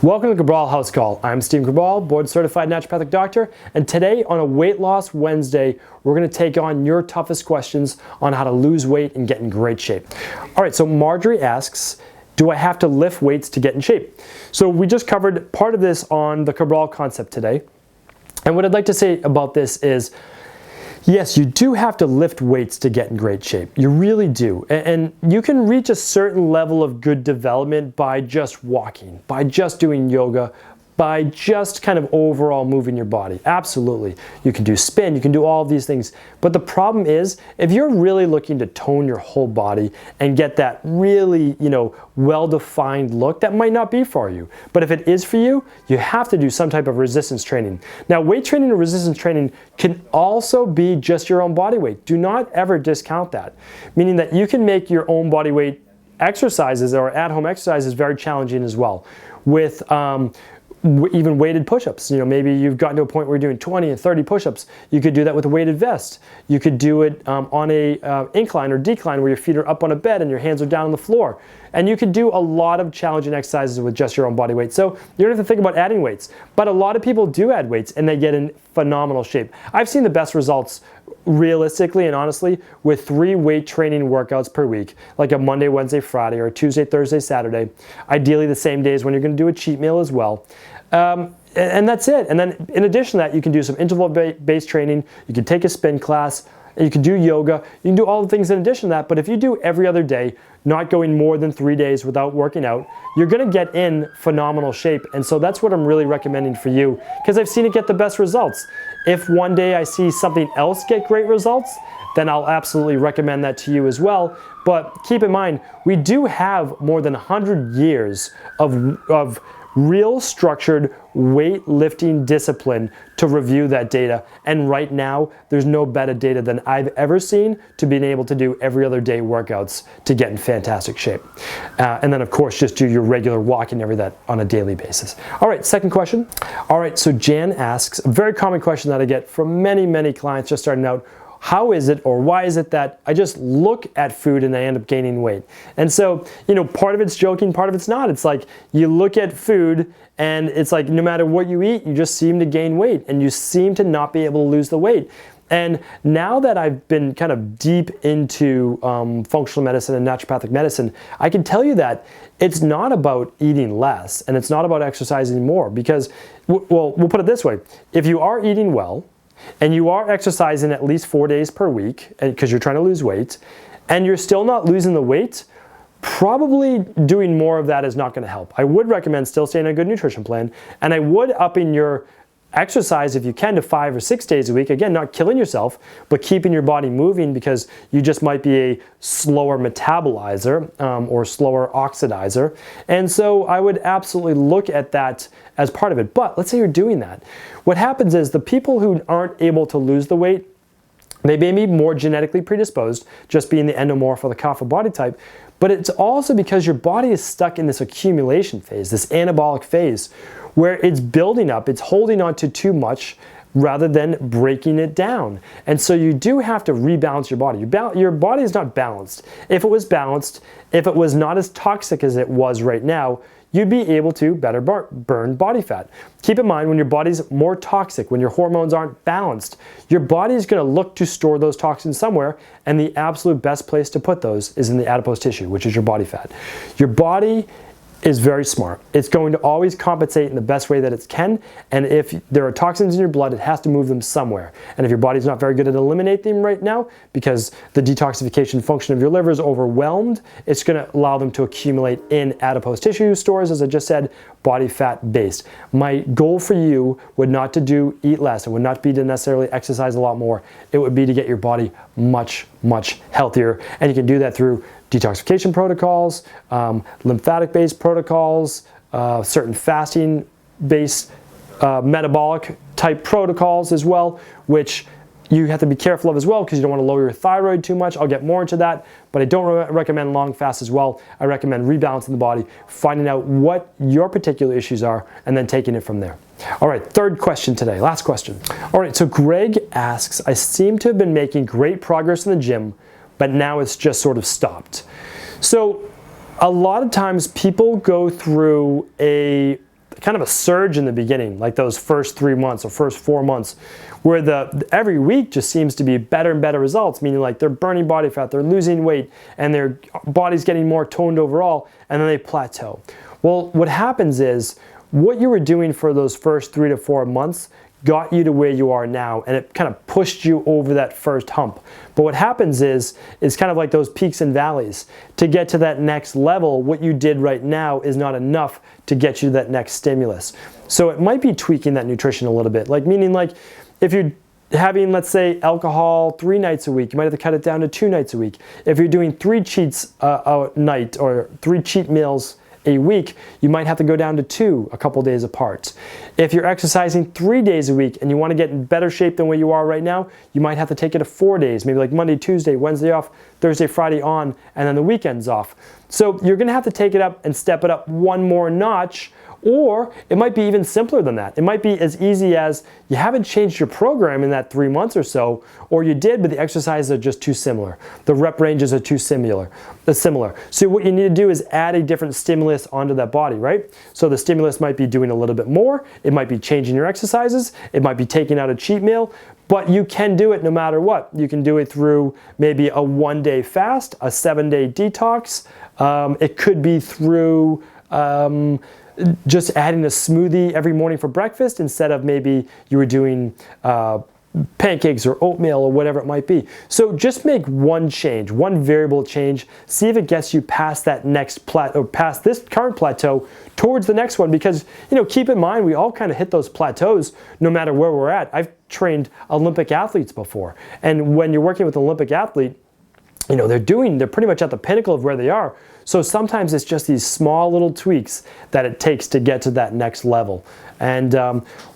Welcome to Cabral House Call. I'm Steve Cabral, board certified naturopathic doctor, and today on a Weight Loss Wednesday, we're going to take on your toughest questions on how to lose weight and get in great shape. All right, so Marjorie asks, do I have to lift weights to get in shape? So we just covered part of this on the Cabral concept today, and what I'd like to say about this is, yes, you do have to lift weights to get in great shape. You really do. And you can reach a certain level of good development by just walking, by just doing yoga, by just kind of overall moving your body. Absolutely. You can do spin, you can do all of these things. But the problem is, if you're really looking to tone your whole body and get that really, well-defined look, that might not be for you. But if it is for you, you have to do some type of resistance training. Now, weight training and resistance training can also be just your own body weight. Do not ever discount that. Meaning that you can make your own body weight exercises or at-home exercises very challenging as well. With even weighted push-ups. Maybe you've gotten to a point where you're doing 20 and 30 push-ups. You could do that with a weighted vest. You could do it on a incline or decline where your feet are up on a bed and your hands are down on the floor. And you could do a lot of challenging exercises with just your own body weight. So you don't have to think about adding weights. But a lot of people do add weights and they get in phenomenal shape. I've seen the best results realistically and honestly with 3 weight training workouts per week, like a Monday, Wednesday, Friday, or Tuesday, Thursday, Saturday. Ideally the same days when you're going to do a cheat meal as well. And that's it. And then in addition to that, you can do some interval-based training. You can take a spin class. You can do yoga. You can do all the things in addition to that. But if you do every other day, not going more than 3 days without working out, you're going to get in phenomenal shape. And so that's what I'm really recommending for you, because I've seen it get the best results. If one day I see something else get great results, then I'll absolutely recommend that to you as well. But keep in mind, we do have more than 100 years of real structured weightlifting discipline to review that data. And right now, there's no better data than I've ever seen to being able to do every other day workouts to get in fantastic shape. And then of course, just do your regular walking every day on a daily basis. All right, second question. All right, so Jan asks, a very common question that I get from many clients just starting out. How is it or why is it that I just look at food and I end up gaining weight? And so, part of it's joking, part of it's not. It's like you look at food and it's like no matter what you eat, you just seem to gain weight and you seem to not be able to lose the weight. And now that I've been kind of deep into functional medicine and naturopathic medicine, I can tell you that it's not about eating less and it's not about exercising more because, well, we'll put it this way. If you are eating well, and you are exercising at least 4 days per week because you're trying to lose weight, and you're still not losing the weight, probably doing more of that is not going to help. I would recommend still staying on a good nutrition plan, and I would upping your exercise if you can to 5 or 6 days a week. Again, not killing yourself, but keeping your body moving because you just might be a slower metabolizer or slower oxidizer. And so I would absolutely look at that as part of it. But let's say you're doing that. What happens is the people who aren't able to lose the weight, they may be more genetically predisposed, just being the endomorph or the kapha body type, but it's also because your body is stuck in this accumulation phase, this anabolic phase, where it's building up, it's holding on to too much rather than breaking it down. And so you do have to rebalance your body. Your body is not balanced. If it was balanced, if it was not as toxic as it was right now, you'd be able to better burn body fat. Keep in mind, when your body's more toxic, when your hormones aren't balanced, your body is going to look to store those toxins somewhere, and the absolute best place to put those is in the adipose tissue, which is your body fat. Your body is very smart. It's going to always compensate in the best way that it can, and if there are toxins in your blood, it has to move them somewhere. And if your body's not very good at eliminating them right now because the detoxification function of your liver is overwhelmed, it's going to allow them to accumulate in adipose tissue stores, as I just said, body fat based. My goal for you would not to eat less. It would not be to necessarily exercise a lot more. It would be to get your body much healthier, and you can do that through detoxification protocols, lymphatic-based protocols, certain fasting-based metabolic type protocols as well, which you have to be careful of as well because you don't want to lower your thyroid too much. I'll get more into that, but I don't recommend long fasts as well. I recommend rebalancing the body, finding out what your particular issues are, and then taking it from there. All right, third question today, last question. All right, so Greg asks, I seem to have been making great progress in the gym, but now it's just sort of stopped. So a lot of times people go through a kind of a surge in the beginning, like those first 3 months or first 4 months, where every week just seems to be better and better results, meaning like they're burning body fat, they're losing weight, and their body's getting more toned overall, and then they plateau. Well, what happens is what you were doing for those first 3 to 4 months got you to where you are now, and it kind of pushed you over that first hump. But what happens is kind of like those peaks and valleys. To get to that next level, what you did right now is not enough to get you to that next stimulus. So it might be tweaking that nutrition a little bit, like meaning like if you're having, let's say, alcohol 3 nights a week, you might have to cut it down to 2 nights a week. If you're doing 3 cheats a night or 3 cheat meals a week, you might have to go down to 2 a couple days apart. If you're exercising 3 days a week and you want to get in better shape than where you are right now, you might have to take it to 4 days, maybe like Monday, Tuesday, Wednesday off, Thursday, Friday on, and then the weekends off. So you're going to have to take it up and step it up one more notch. Or it might be even simpler than that. It might be as easy as you haven't changed your program in that 3 months or so, or you did, but the exercises are just too similar. The rep ranges are too similar. So what you need to do is add a different stimulus onto that body, right? So the stimulus might be doing a little bit more. It might be changing your exercises. It might be taking out a cheat meal. But you can do it no matter what. You can do it through maybe a 1-day fast, a 7-day detox. It could be through just adding a smoothie every morning for breakfast instead of maybe you were doing pancakes or oatmeal or whatever it might be. So just make one change, one variable change, see if it gets you past that next plateau, past this current plateau towards the next one, because keep in mind we all kind of hit those plateaus no matter where we're at. I've trained Olympic athletes before, and when you're working with an Olympic athlete, they're pretty much at the pinnacle of where they are. So sometimes it's just these small little tweaks that it takes to get to that next level. And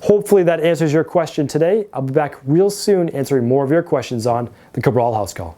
hopefully that answers your question today. I'll be back real soon answering more of your questions on the Cabral House Call.